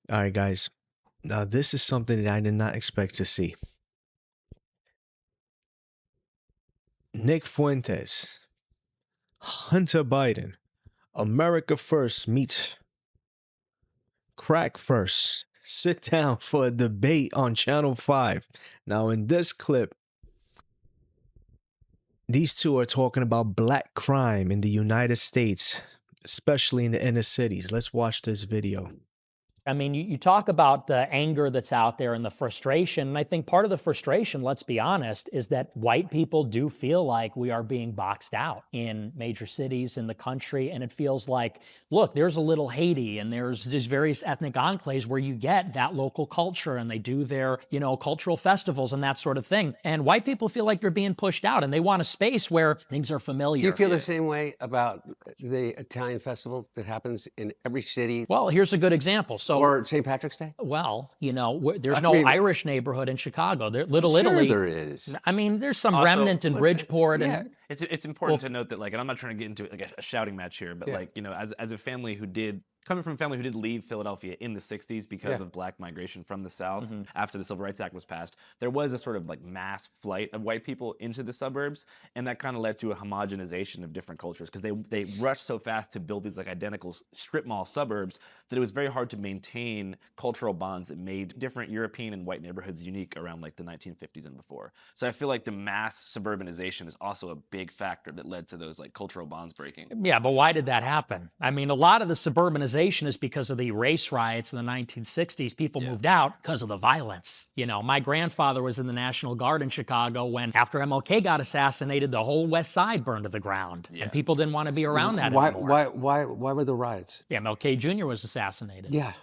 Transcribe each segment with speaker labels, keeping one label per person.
Speaker 1: All right, guys. Now, this is something that I did not expect to see. Nick Fuentes, Hunter Biden, America First meets Crack First. Sit down for a debate on Channel 5. Now, in this clip, these two are talking about black crime in the United States, especially in the inner cities. Let's watch this video.
Speaker 2: I mean, you talk about the anger that's out there and the frustration. And I think part of the frustration, let's be honest, is that white people do feel like we are being boxed out in major cities in the country. And it feels like, look, there's a little Haiti and there's various ethnic enclaves where you get that local culture and they do their, cultural festivals and that sort of thing. And white people feel like they're being pushed out and they want a space where things are familiar.
Speaker 3: Do you feel the same way about the Italian festival that happens in every city?
Speaker 2: Well, here's a good example.
Speaker 3: Or St. Patrick's Day?
Speaker 2: Well, there's no Irish neighborhood in Chicago. Little
Speaker 3: Sure
Speaker 2: Italy.
Speaker 3: there is.
Speaker 2: I mean, there's some
Speaker 4: Also,
Speaker 2: remnant in Bridgeport,
Speaker 3: yeah.
Speaker 2: and
Speaker 4: It's important to note that, like, and I'm not trying to get into like a shouting match here, but like, as a family who did coming from a family who did leave Philadelphia in the 60s because of black migration from the South after the Civil Rights Act was passed, there was a sort of like mass flight of white people into the suburbs, and that kind of led to a homogenization of different cultures because they rushed so fast to build these like identical strip mall suburbs that it was very hard to maintain cultural bonds that made different European and white neighborhoods unique around like the 1950s and before. So I feel like the mass suburbanization is also a big factor that led to those like cultural bonds breaking.
Speaker 2: yeah, but why did that happen? I mean, a lot of the suburbanization is because of the race riots in the 1960s. People moved out because of the violence. My grandfather was in the National Guard in Chicago when, after MLK got assassinated, the whole West Side burned to the ground, and people didn't want to be around that anymore.
Speaker 3: Why were the riots?
Speaker 2: MLK Jr. was assassinated.
Speaker 3: Yeah.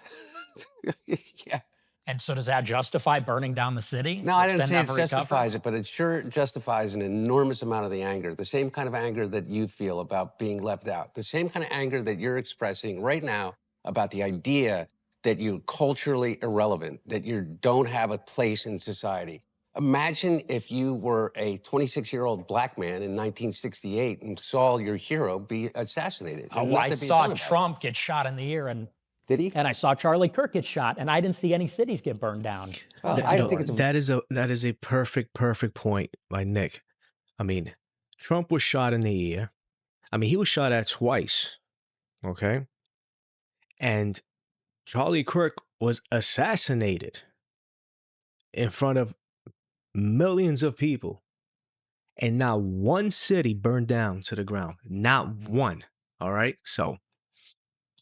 Speaker 3: Yeah.
Speaker 2: And so does that justify burning down the city?
Speaker 3: No, I didn't
Speaker 2: Which
Speaker 3: say
Speaker 2: then
Speaker 3: it
Speaker 2: never recovered?
Speaker 3: justifies it, but it sure justifies an enormous amount of the anger, the same kind of anger that you feel about being left out, the same kind of anger that you're expressing right now about the idea that you're culturally irrelevant, that you don't have a place in society. Imagine if you were a 26-year-old black man in 1968 and saw your hero be assassinated.
Speaker 2: Oh, I saw Trump get shot in the ear, and
Speaker 3: Did he?
Speaker 2: I saw Charlie Kirk get shot, and I didn't see any cities get burned down.
Speaker 3: Well, I don't think it's
Speaker 1: that is a perfect point by Nick. I mean, Trump was shot in the ear. I mean, he was shot at twice. Okay. And Charlie Kirk was assassinated in front of millions of people. And not one city burned down to the ground. Not one. All right. So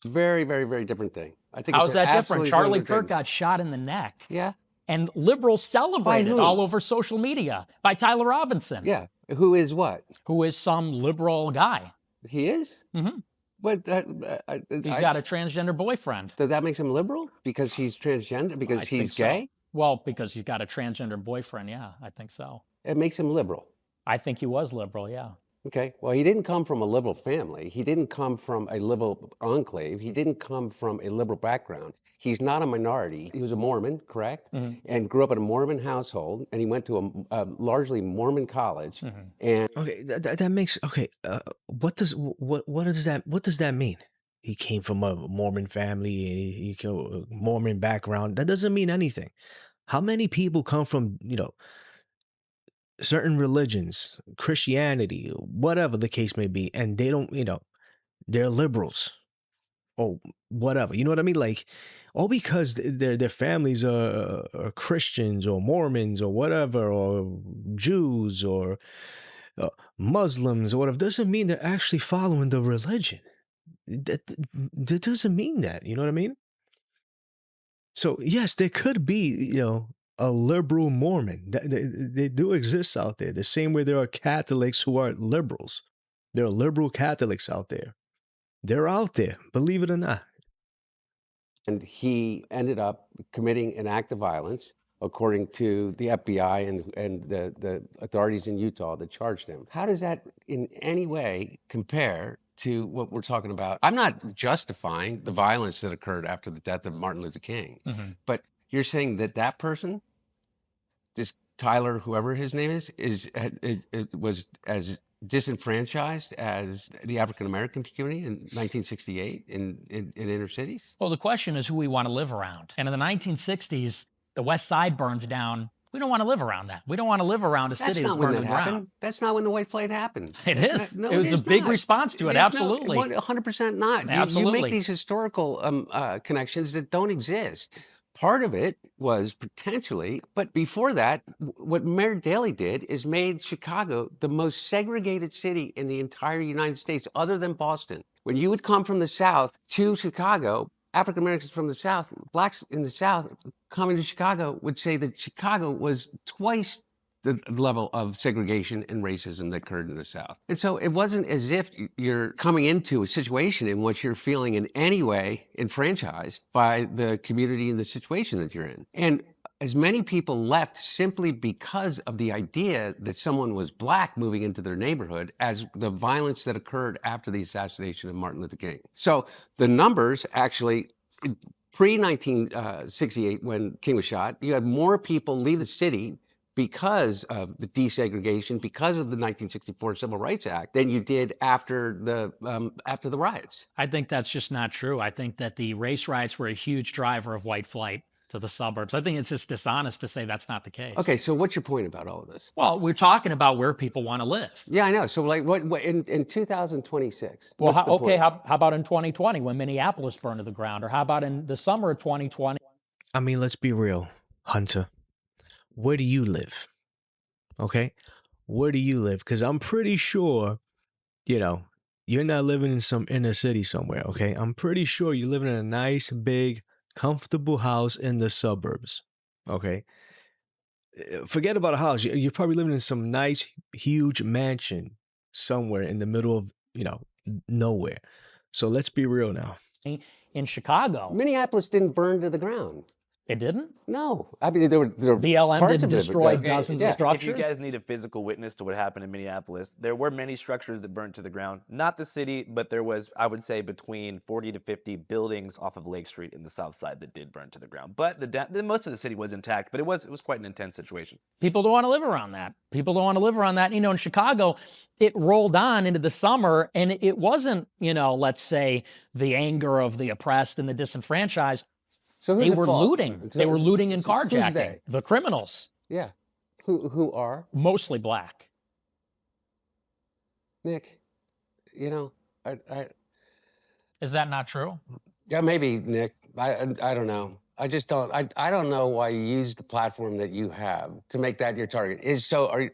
Speaker 3: very, very, very different thing. I think
Speaker 2: how's
Speaker 3: it's an
Speaker 2: that different?
Speaker 3: absolutely
Speaker 2: Charlie
Speaker 3: different
Speaker 2: Kirk
Speaker 3: thing.
Speaker 2: got shot in the neck.
Speaker 3: Yeah.
Speaker 2: And liberals celebrated
Speaker 3: who?
Speaker 2: all over social media by Tyler Robinson.
Speaker 3: Yeah. Who is what?
Speaker 2: Who is some liberal guy.
Speaker 3: He is?
Speaker 2: Mm-hmm.
Speaker 3: But
Speaker 2: He's got a transgender boyfriend.
Speaker 3: does that make him liberal? Because he's transgender? Because
Speaker 2: I
Speaker 3: he's
Speaker 2: think so.
Speaker 3: gay?
Speaker 2: Well, because he's got a transgender boyfriend, yeah, I think so.
Speaker 3: It makes him liberal.
Speaker 2: I think he was liberal, yeah.
Speaker 3: Okay. Well, he didn't come from a liberal family. He didn't come from a liberal enclave. He didn't come from a liberal background. He's not a minority. He was a Mormon, correct? And grew up in a Mormon household. And he went to a largely Mormon college. And
Speaker 1: okay, that makes okay. What does that mean? He came from a Mormon family, he came a Mormon background. That doesn't mean anything. How many people come from certain religions, Christianity, whatever the case may be, and they don't, they're liberals or whatever. You know what I mean? Like, all because their families are Christians or Mormons or whatever, or Jews or Muslims or whatever, doesn't mean they're actually following the religion. That doesn't mean that. You know what I mean? So yes, there could be, a liberal Mormon. They do exist out there. The same way there are Catholics who are liberals. There are liberal Catholics out there. They're out there, believe it or not.
Speaker 3: And he ended up committing an act of violence, according to the FBI and the authorities in Utah that charged him. How does that in any way compare to what we're talking about? I'm not justifying the violence that occurred after the death of Martin Luther King, but you're saying that that person, this Tyler, whoever his name is was as disenfranchised as the African American community in 1968 in inner cities?
Speaker 2: Well, the question is who we want to live around. And in the 1960s, the West Side burns down. We don't want to live around that. We don't want to live around a city that's burned to the ground.
Speaker 3: Happened. That's not when the white flight happened.
Speaker 2: It is. No, it was a big response to it. Absolutely.
Speaker 3: 100% not.
Speaker 2: Absolutely.
Speaker 3: You make these historical connections that don't exist. Part of it was potentially, but before that, what Mayor Daley did is made Chicago the most segregated city in the entire United States, other than Boston. When you would come from the South to Chicago, African Americans from the South, blacks in the South coming to Chicago would say that Chicago was twice the level of segregation and racism that occurred in the South. And so it wasn't as if you're coming into a situation in which you're feeling in any way enfranchised by the community and the situation that you're in. And as many people left simply because of the idea that someone was black moving into their neighborhood as the violence that occurred after the assassination of Martin Luther King. So the numbers actually, pre-1968, when King was shot, you had more people leave the city because of the desegregation, because of the 1964 Civil Rights Act, than you did after the riots.
Speaker 2: I think that's just not true. I think that the race riots were a huge driver of white flight to the suburbs. I think it's just dishonest to say that's not the case.
Speaker 3: Okay, so what's your point about all of this?
Speaker 2: Well, we're talking about where people want to live.
Speaker 3: Yeah, I know. So like what in 2026?
Speaker 2: Well, how about in 2020 when Minneapolis burned to the ground? Or how about in the summer of 2020?
Speaker 1: I mean, let's be real, Hunter. Where do you live? Okay? Where do you live? Because I'm pretty sure, you're not living in some inner city somewhere, okay? I'm pretty sure you're living in a nice, big, comfortable house in the suburbs, okay? Forget about a house. You're probably living in some nice, huge mansion somewhere in the middle of, nowhere. So let's be real now.
Speaker 2: In Chicago.
Speaker 3: Minneapolis didn't burn to the ground.
Speaker 2: It didn't?
Speaker 3: No. I mean, there were
Speaker 2: BLM
Speaker 3: parts
Speaker 2: didn't
Speaker 3: of it,
Speaker 2: destroy dozens of structures?
Speaker 4: If you guys need a physical witness to what happened in Minneapolis, there were many structures that burned to the ground. Not the city, but there was, I would say, between 40 to 50 buildings off of Lake Street in the south side that did burn to the ground. But most of the city was intact, but it was quite an intense situation.
Speaker 2: People don't want to live around that. People don't want to live around that. In Chicago, it rolled on into the summer, and it wasn't, let's say, the anger of the oppressed and the disenfranchised.
Speaker 3: So
Speaker 2: they were looting. They were looting and carjacking. The criminals.
Speaker 3: Yeah. Who are?
Speaker 2: Mostly black.
Speaker 3: Nick,
Speaker 2: Is that not true?
Speaker 3: Yeah, maybe, Nick. I don't know. I just don't. I don't know why you use the platform that you have to make that your target.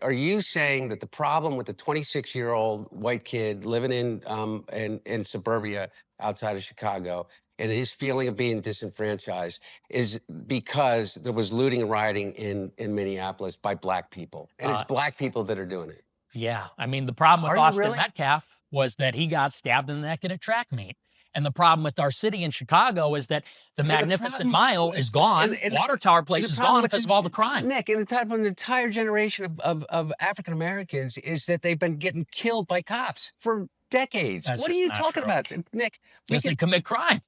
Speaker 3: Are you saying that the problem with the 26-year-old white kid living in suburbia outside of Chicago and his feeling of being disenfranchised is because there was looting and rioting in Minneapolis by black people, and it's black people that are doing it?
Speaker 2: Yeah, I mean the problem with Austin Metcalf was that he got stabbed in the neck at a track meet. And the problem with our city in Chicago is that the Magnificent Mile is gone. Water Tower Place is gone because of all the crime.
Speaker 3: Nick, and the time of an entire generation of African Americans is that they've been getting killed by cops for decades.
Speaker 2: That's
Speaker 3: what are you talking about, Nick?
Speaker 2: Because they commit crime.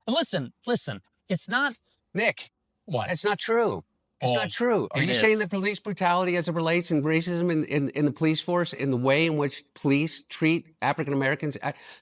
Speaker 2: And listen, it's not...
Speaker 3: Nick,
Speaker 2: what?
Speaker 3: That's not true. It's not true. Are you saying that police brutality as it relates and racism in the police force, in the way in which police treat African Americans?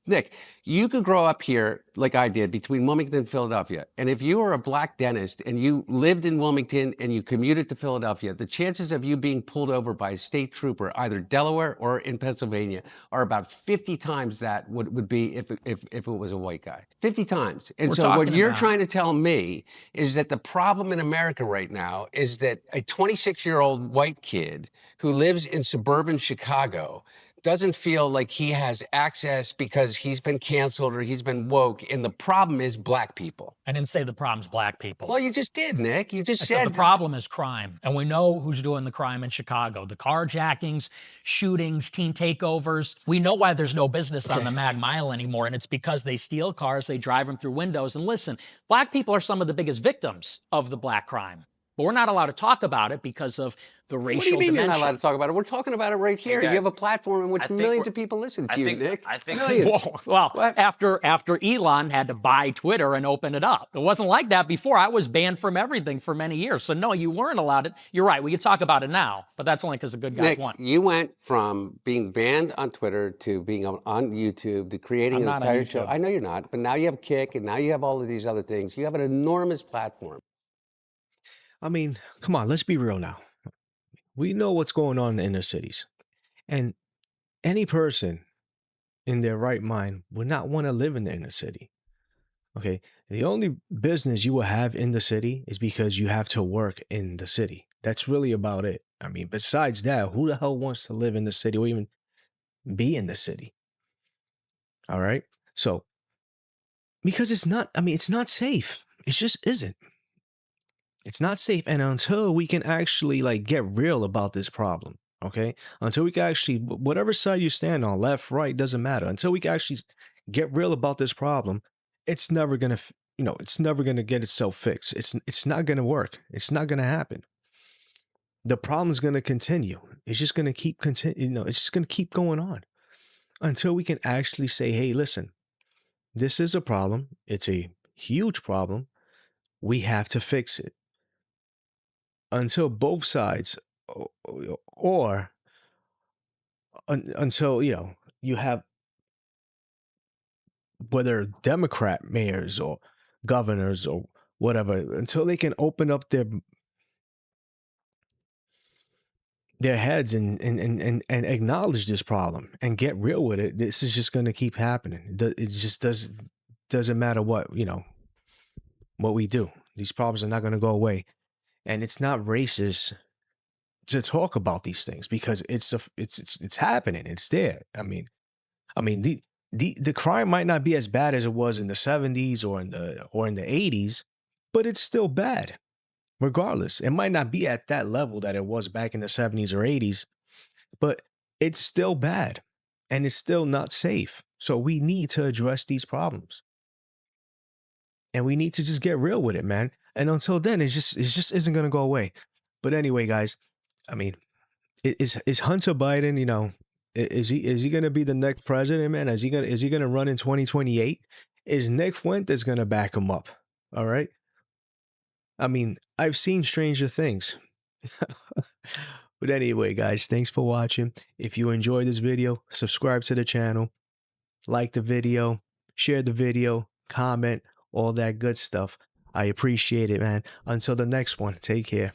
Speaker 3: Nick, you could grow up here like I did between Wilmington and Philadelphia. And if you were a black dentist and you lived in Wilmington and you commuted to Philadelphia, the chances of you being pulled over by a state trooper, either Delaware or in Pennsylvania, are about 50 times that would be if it was a white guy. 50 times. And so what you're trying to tell me is that the problem in America right now is that a 26-year-old white kid who lives in suburban Chicago doesn't feel like he has access because he's been canceled or he's been woke, and the problem is black people.
Speaker 2: I didn't say the problem's black people.
Speaker 3: Well, you just did, Nick. You just
Speaker 2: said the problem is crime, and we know who's doing the crime in Chicago. The carjackings, shootings, teen takeovers. We know why there's no business on the Mag Mile anymore, and it's because they steal cars, they drive them through windows. And listen, black people are some of the biggest victims of the black crime. But we're not allowed to talk about it because of the
Speaker 3: What do you
Speaker 2: racial
Speaker 3: mean you're not
Speaker 2: dimension.
Speaker 3: allowed to talk about it? We're talking about it right here. You
Speaker 4: guys,
Speaker 3: have a platform in which
Speaker 4: I think
Speaker 3: millions
Speaker 4: we're-
Speaker 3: of people listen to
Speaker 4: I
Speaker 3: you,
Speaker 4: think-
Speaker 3: Nick.
Speaker 4: I think-
Speaker 3: Millions.
Speaker 2: Whoa, well,
Speaker 3: What?
Speaker 2: after Elon had to buy Twitter and open it up. It wasn't like that before. I was banned from everything for many years. So no, you weren't allowed it. You're right. We can talk about it now, but that's only because the good guys
Speaker 3: Nick,
Speaker 2: won.
Speaker 3: you went from being banned on Twitter to being on YouTube to creating
Speaker 2: I'm
Speaker 3: an
Speaker 2: not on
Speaker 3: entire show.
Speaker 2: YouTube.
Speaker 3: I know you're not, but now you have Kick and now you have all of these other things. You have an enormous platform.
Speaker 1: I mean, come on, let's be real now. We know what's going on in the inner cities. And any person in their right mind would not want to live in the inner city. Okay. The only business you will have in the city is because you have to work in the city. That's really about it. I mean, besides that, who the hell wants to live in the city or even be in the city? All right. So, because it's not, I mean, it's not safe. It just isn't. It's not safe. And until we can actually like get real about this problem, okay? Until we can actually, whatever side you stand on, left, right, doesn't matter. Until we can actually get real about this problem, it's never gonna, it's never gonna get itself fixed. It's not gonna work. It's not gonna happen. The problem's gonna continue. It's just gonna keep it's just gonna keep going on until we can actually say, hey, listen, this is a problem. It's a huge problem. We have to fix it. Until both sides or until you have whether Democrat mayors or governors or whatever, until they can open up their heads and acknowledge this problem and get real with it, this is just going to keep happening. It just doesn't matter what what we do. These problems are not going to go away. And it's not racist to talk about these things because it's happening. It's there. I mean, the crime might not be as bad as it was in the 70s or in the 80s, but it's still bad. Regardless, it might not be at that level that it was back in the 70s or 80s, but it's still bad and it's still not safe. So we need to address these problems. And we need to just get real with it, man. And until then, it just isn't going to go away. But anyway, guys, I mean, is Hunter Biden, is he going to be the next president, man? Is he going to run in 2028? Is Nick Fuentes going to back him up? All right? I mean, I've seen stranger things. But anyway, guys, thanks for watching. If you enjoyed this video, subscribe to the channel, like the video, share the video, comment, all that good stuff. I appreciate it, man. Until the next one, take care.